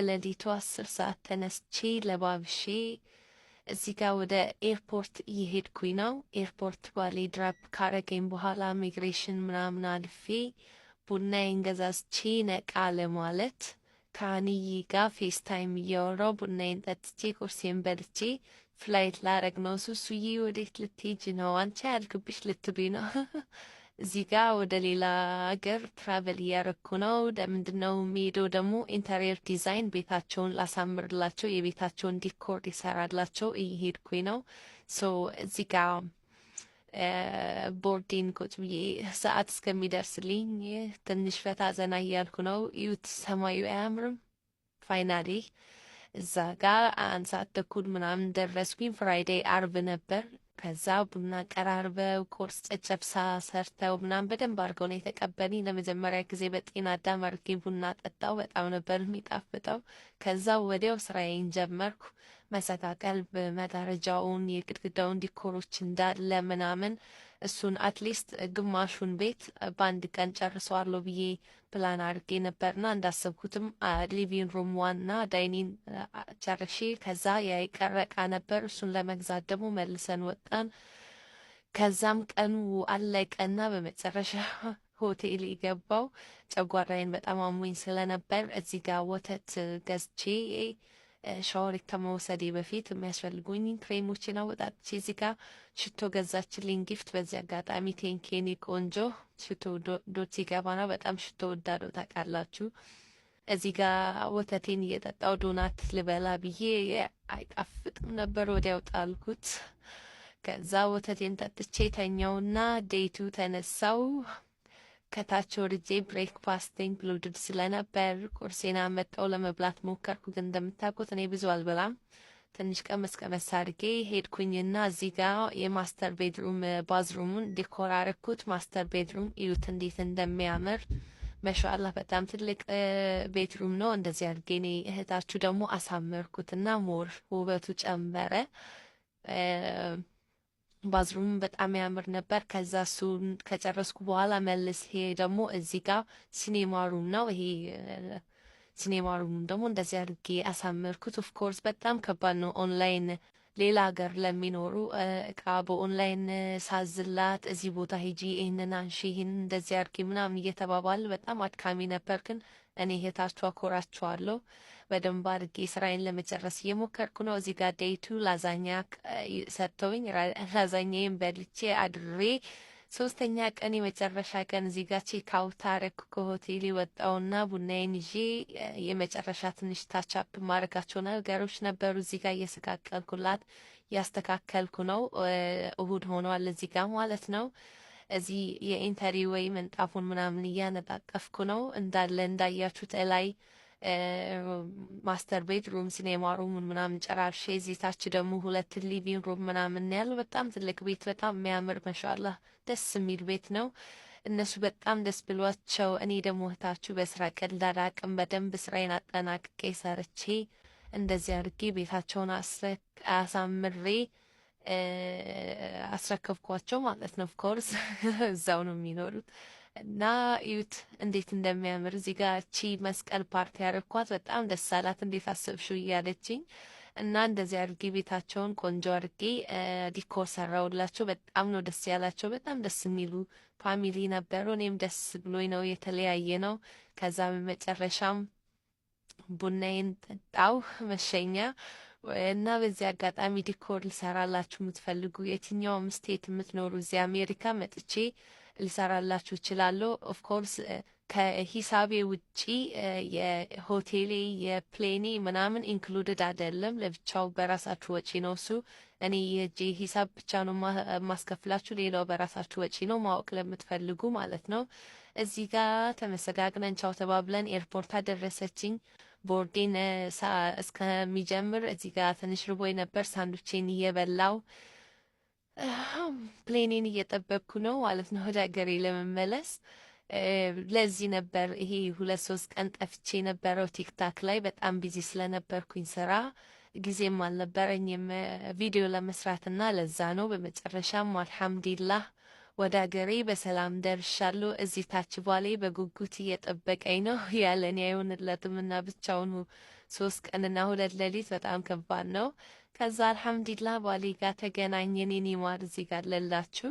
ሌሊቱ 10 ሰዓት ተነስቼ ለባብሼ እዚህ ጋር ወደ ኤርፖርት እየሄድኩኝ ነው። ኤርፖርት ባሌ ድራፕ ካረገኝ በኋላ ኢሚግሬሽን ምናምን አልፌ ቡናዬን ገዛዝቼ ነቃ ለማለት ከአንዬ ጋር ፌስ ታይም እያወራው ቡናዬን ጠጥቼ ቁርሴን በልቼ ፍላይት ላረግ ነው። ሱሱዬ ወዴት ልትሄጂ ነው? አንቺ ያልክብሽ ልትብኝ ነው። እዚህ ጋር ወደ ሌላ ሀገር ትራቨል እያረኩ ነው። ለምንድነው የሚሄደው? ደግሞ ኢንተሪየር ዲዛይን ቤታቸውን ላሳምርላቸው፣ የቤታቸውን ዲኮር ይሰራላቸው እየሄድኩኝ ነው። ሶ እዚህ ጋር ቦርዴን ቁጭ ብዬ ሰዓት እስከሚደርስልኝ ትንሽ ፈታ ዘና እያልኩ ነው። እዩት፣ ሰማዩ አያምርም? ፋይናሊ እዛ ጋር 1 ሰዓት ተኩል ምናምን ደረስኩኝ። ፍራይዴይ አርብ ነበር። ከዛ ቡና ቀራርበው ቁርስ ጨጨብሳ ሰርተው ምናምን በደንብ አድርገው ነው የተቀበሉኝ። ለመጀመሪያ ጊዜ በጤና አዳም አድርጌ ቡና ጠጣው። በጣም ነበር የሚጣፍጠው። ከዛ ወዲያው ስራዬን ጀመርኩ። መሰቃቀል በመጋረጃውን የግድግዳውን ዲኮሮች እንዳለ ምናምን እሱን አትሊስት ግማሹን ቤት በአንድ ቀን ጨርሰዋለሁ ብዬ ፕላን አድርጌ ነበርና እንዳሰብኩትም ሊቪንግ ሩም ዋና ዳይኒንግ ጨርሼ ከዛ የቀረ ዕቃ ነበር። እሱን ለመግዛት ደግሞ መልሰን ወጣን። ከዛም ቀኑ አለቀና በመጨረሻ ሆቴል የገባው ጨጓራዬን በጣም አሞኝ ስለነበር እዚህ ጋር ወተት ገዝቼ ሻወር ከመውሰዴ በፊት የሚያስፈልጉኝ ክሬሞችን አወጣጥቼ እዚህ ጋር ሽቶ ገዛችልኝ ጊፍት። በዚህ አጋጣሚ ቴንኬኒ ቆንጆ ሽቶ ዶት ሲገባና በጣም ሽቶ ወዳዶ ታውቃላችሁ። እዚህ ጋር ወተቴን እየጠጣው ዶናት ልበላ ብዬ አይጣፍጥም ነበር፣ ወዲያው ጣልኩት። ከዛ ወተቴን ጠጥቼ ተኛውና ዴቱ ተነሳው። ከታች ወርጄ ብሬክፋስቲንግ ብሎድድ ስለነበር ቁርሴን አመጣው ለመብላት ሞከርኩ። ግን እንደምታውቁት እኔ ብዙ አልበላም። ትንሽ ቀመስ አድርጌ ሄድኩኝና እዚህ ጋር የማስተር ቤድሩም ባዝሩሙን ዲኮር አረኩት። ማስተር ቤድሩም እዩት እንዴት እንደሚያምር ማሻአላህ። በጣም ትልቅ ቤድሩም ነው። እንደዚህ አድርጌ እኔ እህታችሁ ደግሞ አሳመርኩትና ሞር ውበቱ ጨመረ። ባዝሩም በጣም ያምር ነበር። ከዛ እሱን ከጨረስኩ በኋላ መልስ ይሄ ደግሞ እዚህ ጋር ሲኔማ ሩም ነው። ይሄ ሲኔማ ሩም ደግሞ እንደዚህ አድርጌ አሳመርኩት። ኦፍ ኮርስ በጣም ከባድ ነው። ኦንላይን ሌላ ሀገር ለሚኖሩ እቃ በኦንላይን ሳዝላት እዚህ ቦታ ሄጂ ይህንን አንሺ ይህን እንደዚህ አድርጌ ምናምን እየተባባል በጣም አድካሚ ነበር። ግን እኔ እህታችሁ አኮራችኋለሁ። በደንብ አድርጌ ስራዬን ለመጨረስ እየሞከርኩ ነው። እዚህ ጋር ዴይቱ ላዛኛ ሰጥተውኝ ላዛኛዬን በልቼ አድሬ 3ኛ ቀን የመጨረሻ ቀን እዚህ ጋር ቼክ አውት አደረኩ። ከሆቴል ወጣውና ቡናዬን ይዤ የመጨረሻ ትንሽ ታቻፕ ማድረጋቸው ነገሮች ነበሩ። እዚህ ጋር እየሰቃቀልኩላት ያስተካከልኩ ነው። እሁድ ሆኗል እዚህ ጋር ማለት ነው። እዚህ የኢንተሪ ወይ ምንጣፉን ምናምን እያነጣጠፍኩ ነው። እንዳለ እንዳያችሁት ላይ ማስተር ቤድ ሩም ሲኔማ ሩም ምናምን ጨራርሼ እዚህ ታች ደግሞ 2 ሊቪንግ ሩም ምናምን ያለው በጣም ትልቅ ቤት፣ በጣም የሚያምር ማሻአላህ ደስ የሚል ቤት ነው። እነሱ በጣም ደስ ብሏቸው፣ እኔ ደግሞ እህታችሁ በስራ ቀልድ አላቅም። በደንብ ስራዬን አጠናቅቄ ሰርቼ እንደዚህ አድርጌ ቤታቸውን አሳምሬ አስረከብኳቸው ማለት ነው። ኦፍኮርስ እዛው ነው የሚኖሩት እና እዩት እንዴት እንደሚያምር። እዚህ ጋር እቺ መስቀል ፓርቲ ያረኳት በጣም ደስ አላት። እንዴት አሰብሽው እያለችኝ እና እንደዚህ አድርጌ ቤታቸውን ቆንጆ አድርጌ ዲኮር ሰራውላቸው። በጣም ነው ደስ ያላቸው። በጣም ደስ የሚሉ ፋሚሊ ነበሩ። እኔም ደስ ብሎኝ ነው የተለያየ ነው። ከዛ በመጨረሻም ቡናዬን ጠጣው መሸኛ እና በዚህ አጋጣሚ ዲኮር ልሰራላችሁ የምትፈልጉ የትኛውም ስቴት የምትኖሩ እዚህ አሜሪካ መጥቼ ልሰራላችሁ እችላለሁ። ኦፍ ኮርስ ከሂሳቤ ውጪ የሆቴሌ የፕሌኔ ምናምን ኢንክሉድድ አይደለም። ለብቻው በራሳችሁ ወጪ ነው እሱ። እኔ የጄ ሂሳብ ብቻ ነው ማስከፍላችሁ፣ ሌላው በራሳችሁ ወጪ ነው፣ ማወቅ ለምትፈልጉ ማለት ነው። እዚህ ጋር ተመሰጋግነን ቻው ተባብለን ኤርፖርት አደረሰችኝ። ቦርዴን እስከሚጀምር እዚህ ጋር ትንሽ ርቦኝ ነበር። ሳንዱቼን እየበላው ፕሌኔን እየጠበቅኩ ነው ማለት ነው ወደ ሀገሬ ለመመለስ። ለዚህ ነበር ይሄ 2-3 ቀን ጠፍቼ ነበረው ቲክታክ ላይ በጣም ቢዚ ስለነበርኩኝ ስራ ጊዜም አልነበረኝም ቪዲዮ ለመስራትና ለዛ ነው። በመጨረሻም አልሐምዱሊላህ ወደ ሀገሬ በሰላም ደርሻለሁ። እዚህ ታች ባሌ በጉጉት እየጠበቀኝ ነው። ያለኔ አይሆንለትም እና ብቻውን 3 ቀንና 2 ሌሊት በጣም ከባድ ነው። ከዛ አልሐምዱሊላህ ባሌ ጋር ተገናኘን። የኔ ማር እዚህ ጋር ለላችሁ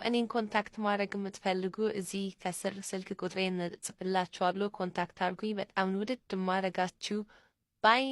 እኔን ኮንታክት ማድረግ የምትፈልጉ እዚህ ከስር ስልክ ቁጥሬን ጽፍላችኋለሁ። ኮንታክት አድርጉኝ። በጣም ውድድ ማረጋችሁ። ባይ